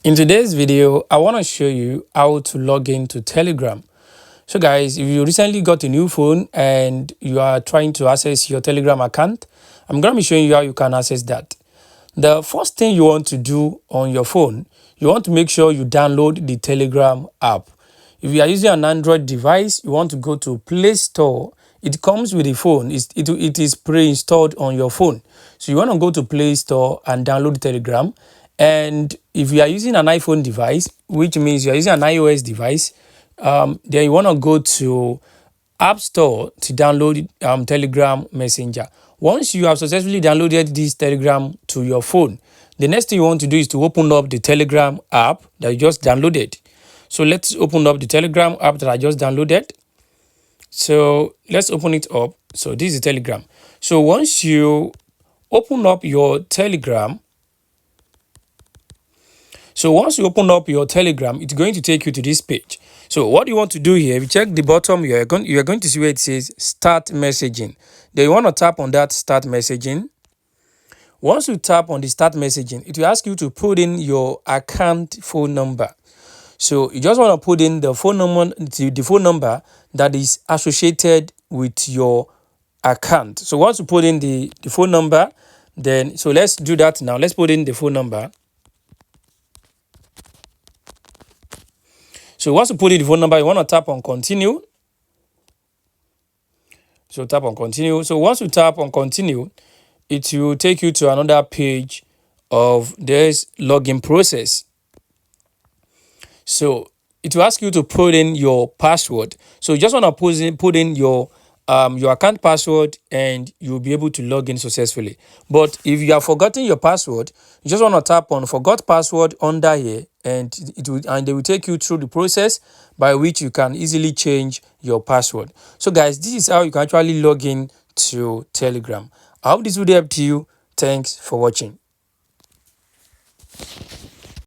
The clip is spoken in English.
In today's video, I want to show you how to log into Telegram. So guys, if you recently got a new phone and you are trying to access your Telegram account, I'm going to be showing you how you can access that. The first thing you want to do on your phone, you want to make sure you download the Telegram app. If you are using an Android device, you want to go to Play Store. It comes with the phone. It is pre-installed on your phone. So you want to go to Play Store and download Telegram. And if you are using an iPhone device, which means you are using an iOS device, then you want to go to App Store to download Telegram Messenger. Once you have successfully downloaded this Telegram to your phone, the next thing you want to do is to open up the Telegram app that you just downloaded. So let's open up the Telegram app that I just downloaded. So let's open it up. So this is Telegram. So once you open up your Telegram, it's going to take you to this page. So what you want to do here, if you check the bottom, you are going to see where it says Start Messaging. Then you want to tap on that Start Messaging. Once you tap on the Start Messaging, it will ask you to put in your account phone number. So you just want to put in the phone number that is associated with your account. So once you put in the phone number, then so let's do that now. Let's put in the phone number. So once you put in the phone number, you want to tap on Continue. So tap on Continue. So once you tap on Continue, it will take you to another page of this login process. So it will ask you to put in your password. So you just want to put in your account password and you'll be able to log in successfully. But if you have forgotten your password, you just want to tap on Forgot Password under here, and they will take you through the process by which you can easily change your password. So guys, this is how you can actually log in to Telegram. I hope this video helped you. Thanks for watching.